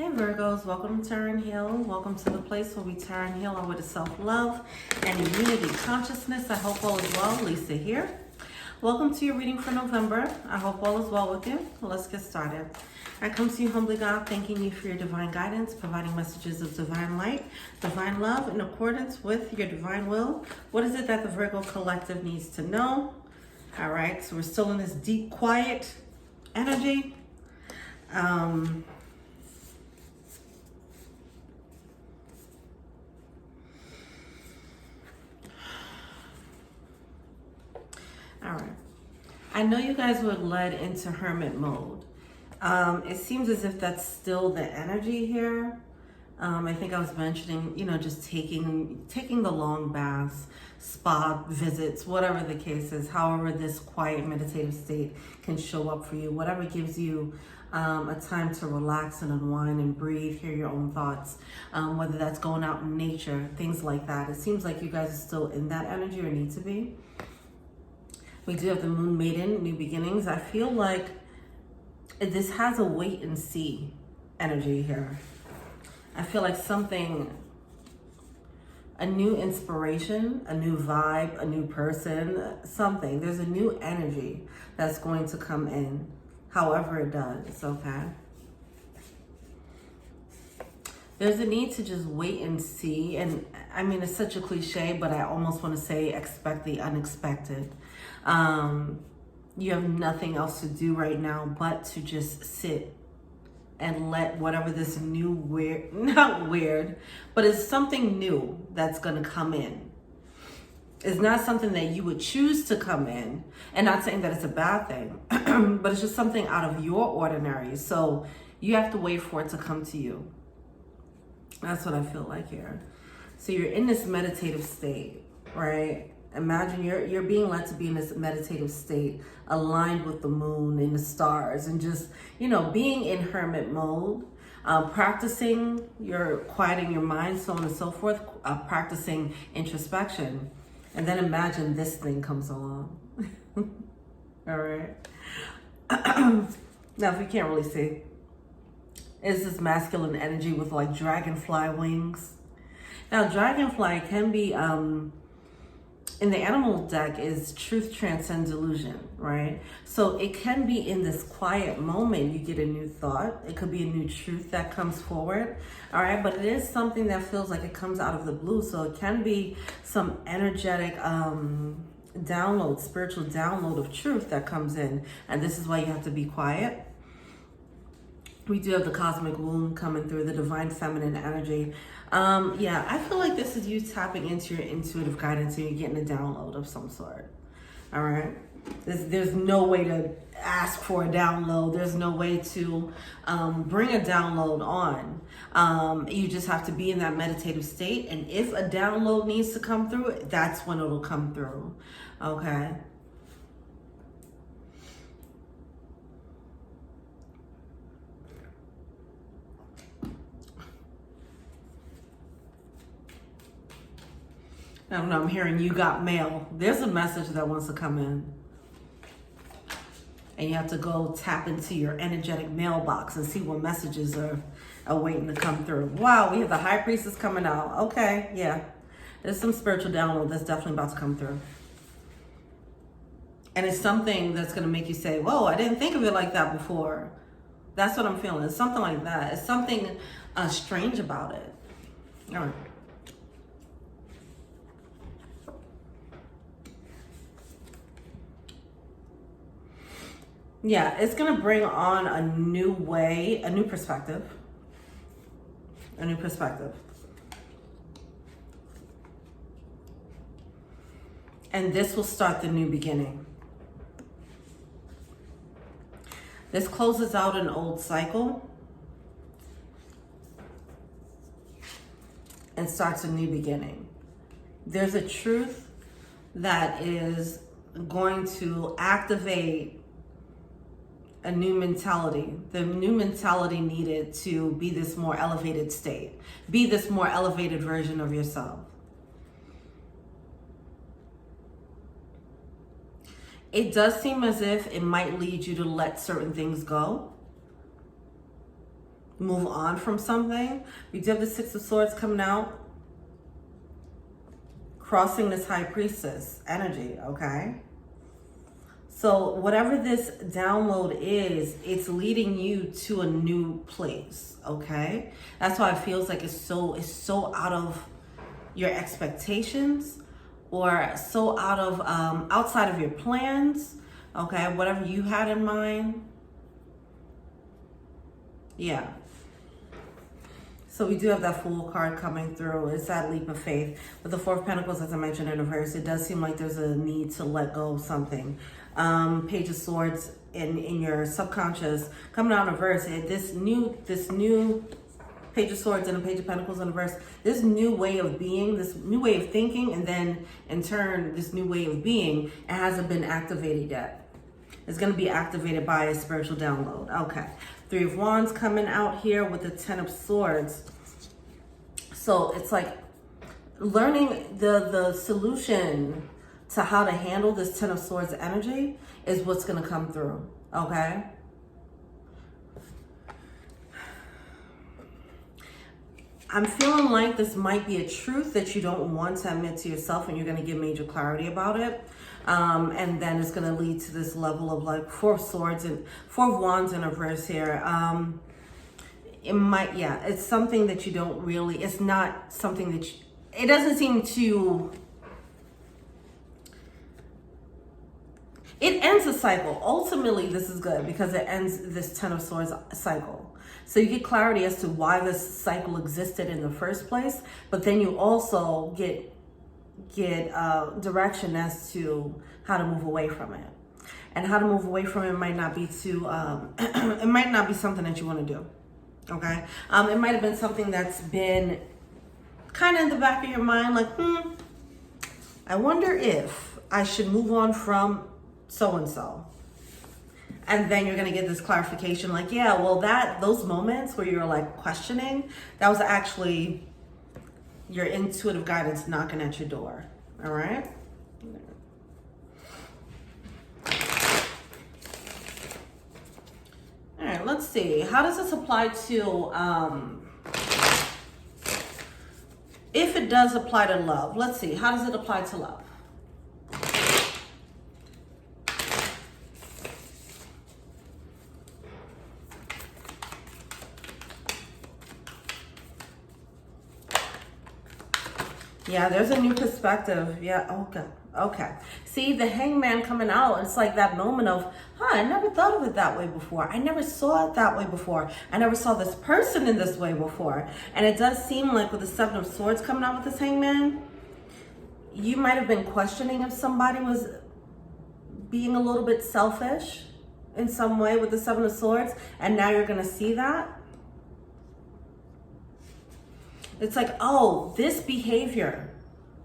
Hey Virgos, welcome to Turn Heal. Welcome to the place where we turn heal on with self-love and unity consciousness. I hope all is well. Lisa here. Welcome to your reading for November. I hope all is well with you. Let's get started. I come to you humbly, God, thanking you for your divine guidance, providing messages of divine light, divine love in accordance with your divine will. What is it that the Virgo collective needs to know? All right, so we're still in this deep, quiet energy. All right. I know you guys were led into hermit mode. It seems as if that's still the energy here. I think I was mentioning, just taking the long baths, spa visits, whatever the case is, however this quiet meditative state can show up for you, whatever gives you a time to relax and unwind and breathe, hear your own thoughts, whether that's going out in nature, things like that. It seems like you guys are still in that energy or need to be. We do have the Moon Maiden, New Beginnings. I feel like this has a wait and see energy here. I feel like a new inspiration, a new vibe, a new person, something. There's a new energy that's going to come in, however it does, okay? There's a need to just wait and see. And I mean, it's such a cliche, but I almost want to say expect the unexpected. You have nothing else to do right now but to just sit and let whatever this new not weird, but it's something new that's going to come in. It's not something that you would choose to come in, and not saying that it's a bad thing, but it's just something out of your ordinary. So you have to wait for it to come to you. That's what I feel like here. So you're in this meditative state, right? Imagine you're being led to be in this meditative state, aligned with the moon and the stars, and just, being in hermit mode, practicing quieting your mind, so on and so forth, practicing introspection. And then imagine this thing comes along. All right. Now, if you can't really see, it's this masculine energy with like dragonfly wings. Now, dragonfly can be, in the animal deck is truth transcends illusion, right? So it can be in this quiet moment, you get a new thought. It could be a new truth that comes forward, all right? But it is something that feels like it comes out of the blue. So it can be some energetic download, spiritual download of truth that comes in. And this is why you have to be quiet. We do have the cosmic womb coming through, the divine feminine energy. Yeah, I feel like this is you tapping into your intuitive guidance and you're getting a download of some sort. All right. There's no way to ask for a download. There's no way to bring a download on. You just have to be in that meditative state. And if a download needs to come through, that's when it'll come through. Okay. I don't know, I'm hearing you got mail. There's a message that wants to come in. And you have to go tap into your energetic mailbox and see what messages are waiting to come through. Wow, we have the High Priestess coming out. Okay, yeah. There's some spiritual download that's definitely about to come through. And it's something that's going to make you say, whoa, I didn't think of it like that before. That's what I'm feeling. It's something like that. It's something strange about it. All right. Yeah, it's going to bring on a new way, a new perspective. A new perspective. And this will start the new beginning. This closes out an old cycle and starts a new beginning. There's a truth that is going to activate a new mentality, the new mentality needed to be this more elevated state, be this more elevated version of yourself. It does seem as if it might lead you to let certain things go. move on from something. We do have the Six of Swords coming out, crossing this High Priestess energy, okay? So whatever this download is, it's leading you to a new place, okay? That's why it feels like it's so out of your expectations, or so out of outside of your plans, okay? Whatever you had in mind. Yeah. So we do have that Fool card coming through. It's that leap of faith. With the Four of Pentacles, as I mentioned in the verse, it does seem like there's a need to let go of something. Page of Swords in your subconscious coming out in a verse. This new Page of Swords and a Page of Pentacles in a verse. This new way of being, this new way of thinking, and then in turn, this new way of being, it hasn't been activated yet. It's going to be activated by a spiritual download. Okay. Three of Wands coming out here with the Ten of Swords. So it's like learning the solution to how to handle this Ten of Swords energy is what's going to come through. Okay. I'm feeling like this might be a truth that you don't want to admit to yourself, and you're going to get major clarity about it. And then it's going to lead to this level of like Four of Swords and Four of Wands in a verse here. It might, yeah, it's something that you don't really, it's not something that it doesn't seem to, it ends a cycle. Ultimately, this is good because it ends this Ten of Swords cycle. So you get clarity as to why this cycle existed in the first place, but then you also get direction as to how to move away from it. And how to move away from it might not be too, it might not be something that you want to do, okay? It might have been something that's been kind of in the back of your mind, like, I wonder if I should move on from so-and-so. And then you're gonna get this clarification like, yeah, well, those moments where you're like questioning, that was actually your intuitive guidance knocking at your door. All right. All right, let's see. How does this apply to, if it does apply to love, let's see. How does it apply to love? Yeah, there's a new perspective. Yeah, okay. Okay. See, the Hangman coming out, it's like that moment of, I never thought of it that way before. I never saw it that way before. I never saw this person in this way before. And it does seem like with the Seven of Swords coming out with this Hangman, you might have been questioning if somebody was being a little bit selfish in some way with the Seven of Swords, and now you're going to see that. It's like, oh, this behavior,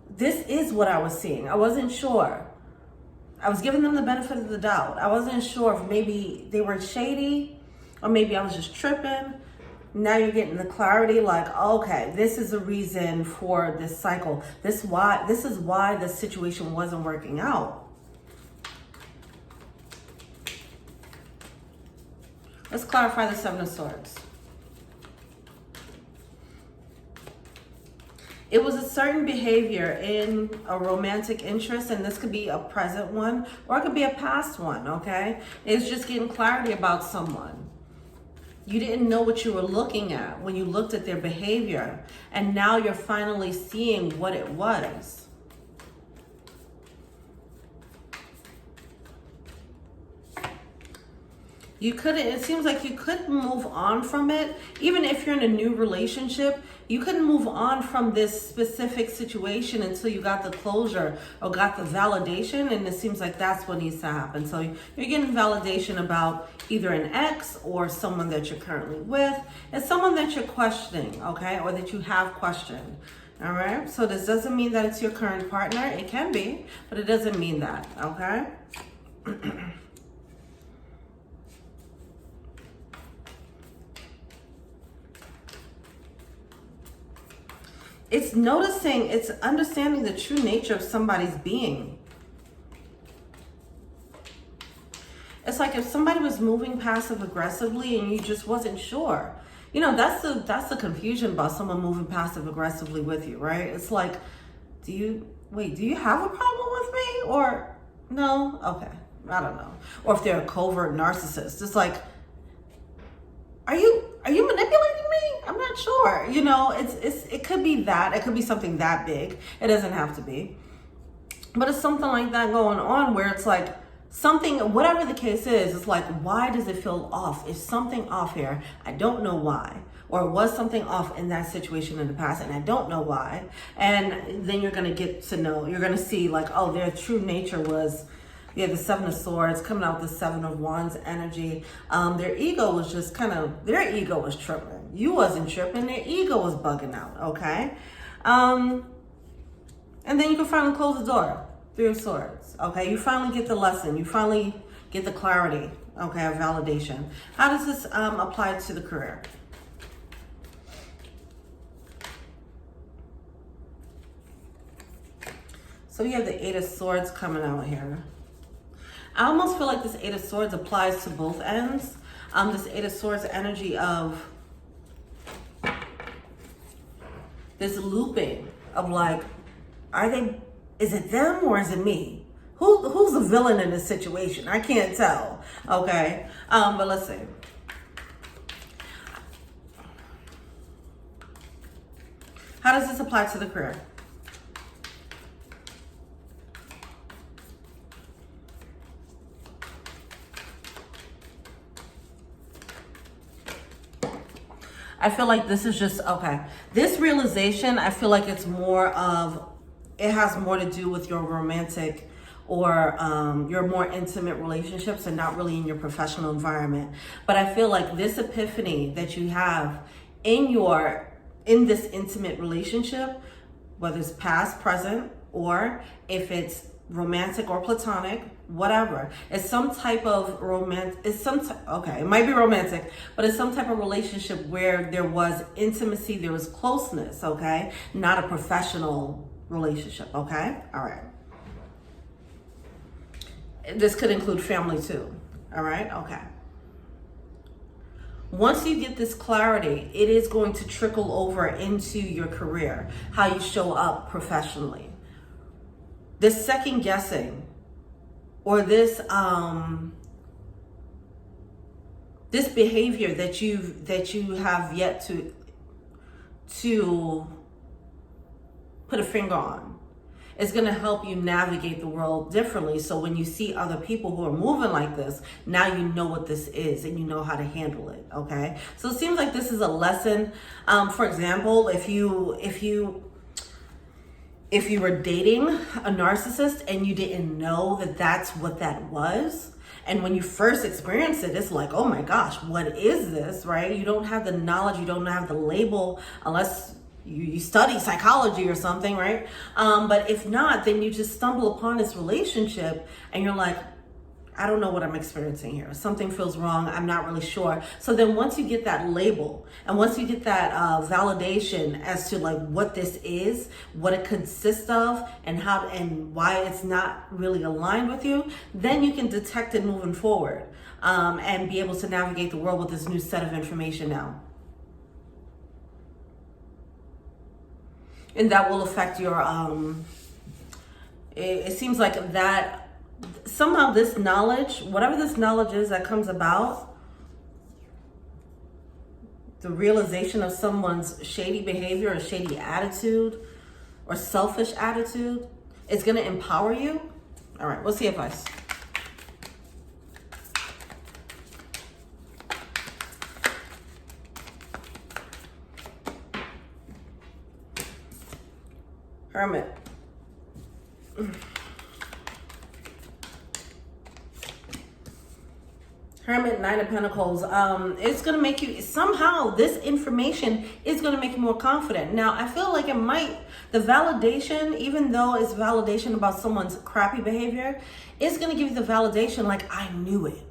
this is what I was seeing. I wasn't sure. I was giving them the benefit of the doubt. I wasn't sure if maybe they were shady or maybe I was just tripping. Now you're getting the clarity like, okay, this is the reason for this cycle. This is why the situation wasn't working out. Let's clarify the Seven of Swords. It was a certain behavior in a romantic interest, and this could be a present one or it could be a past one, okay? It's just getting clarity about someone. You didn't know what you were looking at when you looked at their behavior, and now you're finally seeing what it was. It seems like you couldn't move on from it. Even if you're in a new relationship, you couldn't move on from this specific situation until you got the closure or got the validation. And it seems like that's what needs to happen. So you're getting validation about either an ex or someone that you're currently with. It's someone that you're questioning, okay? Or that you have questioned, all right? So this doesn't mean that it's your current partner. It can be, but it doesn't mean that, okay? It's noticing, it's understanding the true nature of somebody's being. It's like if somebody was just moving passive aggressively and you just wasn't sure. You know, that's the confusion about someone moving passive aggressively with you, right? It's like, do you have a problem with me? Or no? Okay, I don't know. Or if they're a covert narcissist, it's like, are you manipulating me? I'm not sure. You know, it could be that. It could be something that big. It doesn't have to be. But it's something like that going on where it's like something, whatever the case is, it's like, why does it feel off? Is something off here? I don't know why. Or was something off in that situation in the past and I don't know why. And then you're going to get to know, you're going to see like, oh, their true nature was, yeah, the Seven of Swords coming out with the Seven of Wands energy. Their ego was just their ego was tripping. You wasn't tripping. Their ego was bugging out, okay? And then you can finally close the door. Three of Swords, okay? You finally get the lesson. You finally get the clarity, okay, of validation. How does this apply to the career? So you have the Eight of Swords coming out here. I almost feel like this Eight of Swords applies to both ends. This Eight of Swords energy of this looping of like, is it them or is it me? Who's the villain in this situation? I can't tell, okay? But let's see. How does this apply to the career? I feel like this is just, okay. This realization, I feel like it's more of, it has more to do with your romantic or your more intimate relationships and not really in your professional environment. But I feel like this epiphany that you have in this intimate relationship, whether it's past, present, or if it's romantic or platonic, whatever. It's some type of okay, it might be romantic, but it's some type of relationship where there was intimacy, there was closeness, okay? Not a professional relationship, okay? All right. This could include family too, all right? Okay. Once you get this clarity, it is going to trickle over into your career, how you show up professionally. This second guessing or this this behavior that you have yet to put a finger on is going to help you navigate the world differently. So when you see other people who are moving like this, now you know what this is and you know how to handle it, okay? So it seems like this is a lesson. For example, if you were dating a narcissist and you didn't know that that's what that was, and when you first experience it, it's like, oh my gosh, what is this, right? You don't have the knowledge, you don't have the label unless you study psychology or something, right? But if not, then you just stumble upon this relationship and you're like, I don't know what I'm experiencing here. Something feels wrong. I'm not really sure. So then once you get that label and once you get that validation as to like what this is, what it consists of, and how and why it's not really aligned with you, then you can detect it moving forward and be able to navigate the world with this new set of information now. And that will affect your, it seems like that somehow this knowledge, whatever this knowledge is that comes about, the realization of someone's shady behavior or shady attitude or selfish attitude, is going to empower you. All right, we'll see advice. Hermit. Hermit, Nine of Pentacles. It's going to make you, somehow this information is going to make you more confident. Now, I feel like it might, the validation, even though it's validation about someone's crappy behavior, it's going to give you the validation like, I knew it.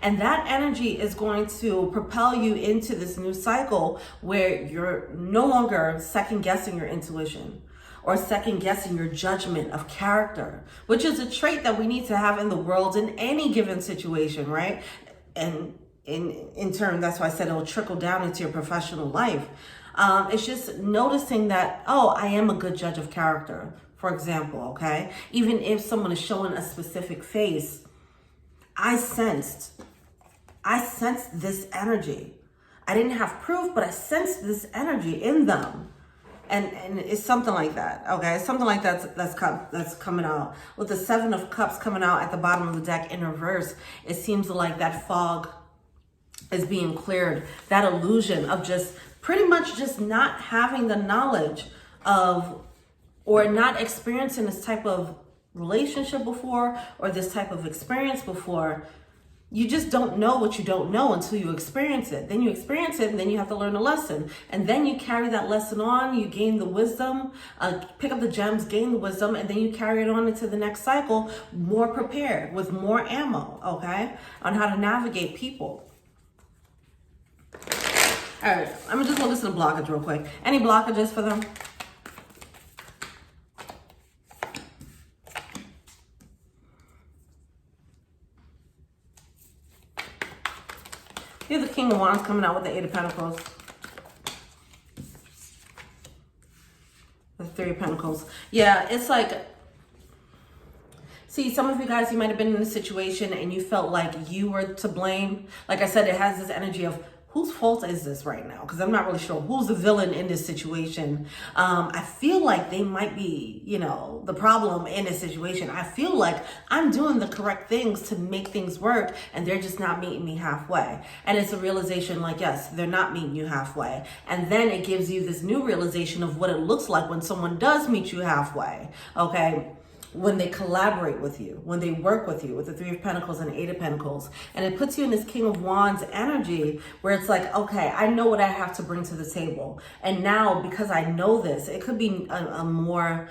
And that energy is going to propel you into this new cycle where you're no longer second guessing your intuition or second guessing your judgment of character, which is a trait that we need to have in the world in any given situation, right? and in turn, that's why I said it'll trickle down into your professional life. It's just noticing that, oh, I am a good judge of character, for example, okay? Even if someone is showing a specific face, I sensed this energy. I didn't have proof, but I sensed this energy in them. And it's something like that, okay? It's something like that's coming out. With the Seven of Cups coming out at the bottom of the deck in reverse, it seems like that fog is being cleared. That illusion of just pretty much just not having the knowledge of, or not experiencing this type of relationship before, or this type of experience before. You just don't know what you don't know until you experience it. Then you experience it, and then you have to learn a lesson. And then you carry that lesson on, you gain the wisdom, pick up the gems, gain the wisdom, and then you carry it on into the next cycle, more prepared, with more ammo, okay? On how to navigate people. All right, I'm just gonna listen to blockage real quick. Any blockages for them? Here's the King of Wands coming out with the Eight of Pentacles. The Three of Pentacles. Yeah, it's like, see, some of you guys, you might have been in a situation and you felt like you were to blame. Like I said, it has this energy of, whose fault is this right now? Because I'm not really sure who's the villain in this situation. I feel like they might be, you know, the problem in this situation. I feel like I'm doing the correct things to make things work, and they're just not meeting me halfway. And it's a realization like, yes, they're not meeting you halfway. And then it gives you this new realization of what it looks like when someone does meet you halfway, okay? When they collaborate with you, when they work with you, with the Three of Pentacles and Eight of Pentacles. And it puts you in this King of Wands energy where it's like, okay, I know what I have to bring to the table. And now, because I know this, it could be a more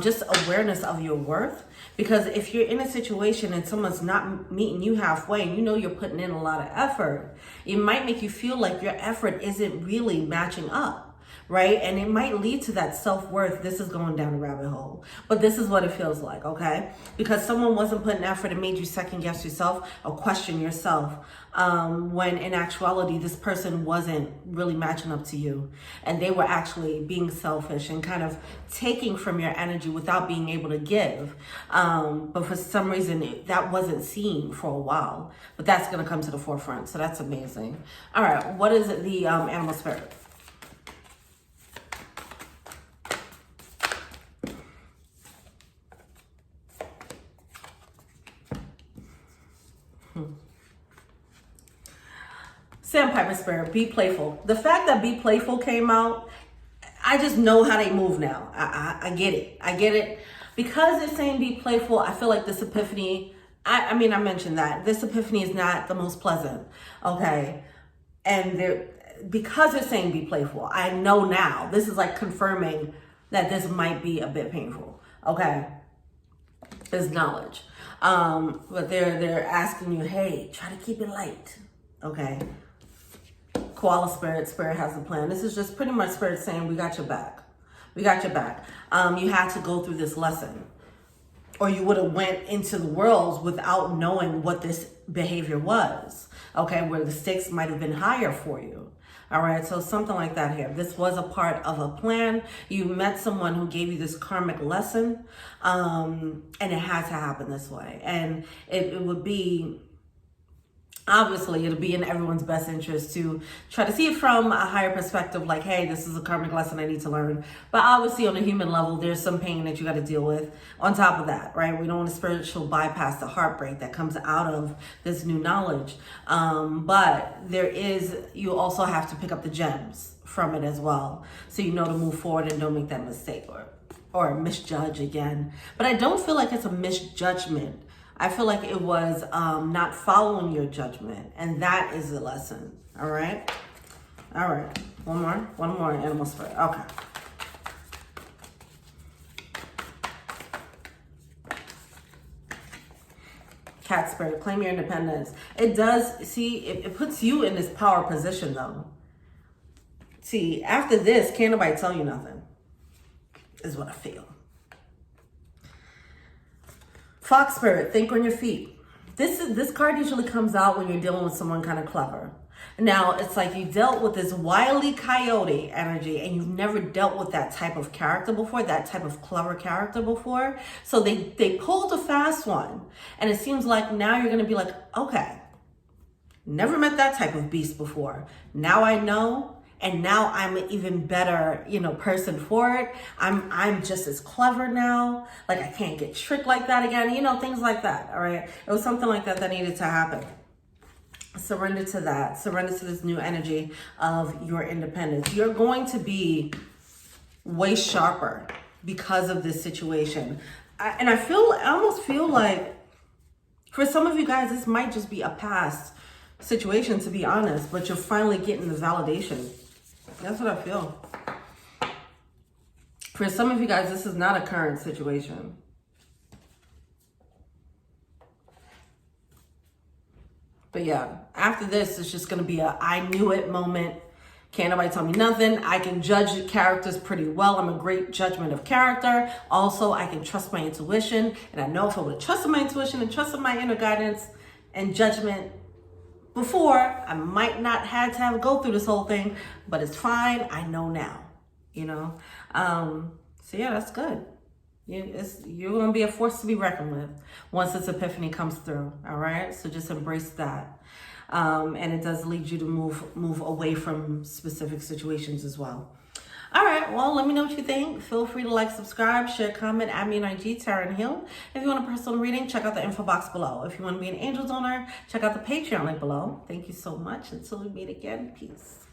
just awareness of your worth. Because if you're in a situation and someone's not meeting you halfway, and you know you're putting in a lot of effort, it might make you feel like your effort isn't really matching up. Right? And it might lead to that self-worth. This is going down a rabbit hole, but this is what it feels like, okay? Because someone wasn't putting effort and made you second guess yourself or question yourself, when in actuality, this person wasn't really matching up to you, and they were actually being selfish and kind of taking from your energy without being able to give. But for some reason, that wasn't seen for a while, but that's going to come to the forefront. So that's amazing. All right. What is the animal spirit? Sandpiper spirit, be playful. The fact that be playful came out, I just know how they move now. I get it. I get it. Because they're saying be playful, I feel like this epiphany, I mean, I mentioned that. This epiphany is not the most pleasant, okay? And because they're saying be playful, I know now, this is like confirming that this might be a bit painful, okay? There's knowledge. But they're asking you, hey, try to keep it light, okay? Koala spirit has a plan. This is just pretty much spirit saying, we got your back. We got your back. You had to go through this lesson, or you would have went into the worlds without knowing what this behavior was, okay? Where the stakes might have been higher for you. All right, so something like that here. This was a part of a plan. You met someone who gave you this karmic lesson, and it had to happen this way. And it would be, obviously, it'll be in everyone's best interest to try to see it from a higher perspective, like, hey, this is a karmic lesson I need to learn. But obviously, on a human level, there's some pain that you got to deal with on top of that, right? We don't want to spiritual bypass the heartbreak that comes out of this new knowledge. But you also have to pick up the gems from it as well, so you know to move forward and don't make that mistake or misjudge again. But I don't feel like it's a misjudgment. I feel like it was not following your judgment, and that is the lesson. All right. All right. One more animal spirit. Okay. Cat spirit, claim your independence. It does, see, it puts you in this power position though. See, after this, can't nobody tell you nothing, is what I feel. Fox spirit, think on your feet. This card usually comes out when you're dealing with someone kind of clever. Now, it's like you dealt with this wily coyote energy and you've never dealt with that type of character before, that type of clever character before. So they pulled a fast one. And it seems like now you're going to be like, okay, never met that type of beast before. Now I know. And now I'm an even better, person for it. I'm just as clever now. Like I can't get tricked like that again. Things like that. All right. It was something like that needed to happen. Surrender to that. Surrender to this new energy of your independence. You're going to be way sharper because of this situation. I almost feel like for some of you guys, this might just be a past situation, to be honest, but you're finally getting the validation. That's what I feel. For some of you guys, this is not a current situation. But yeah, after this, it's just going to be a I knew it moment. Can't nobody tell me nothing. I can judge characters pretty well. I'm a great judgment of character. Also, I can trust my intuition. And I know if I would have trusted my intuition and trusted my inner guidance and judgment before, I might not had to have go through this whole thing, but it's fine. I know now, So yeah, that's good. You're going to be a force to be reckoned with once this epiphany comes through. All right. So just embrace that. And it does lead you to move away from specific situations as well. All right, well, let me know what you think. Feel free to like, subscribe, share, comment, add me on IG, Tara and Hill. If you want a personal reading, check out the info box below. If you want to be an angel donor, check out the Patreon link below. Thank you so much. Until we meet again, peace.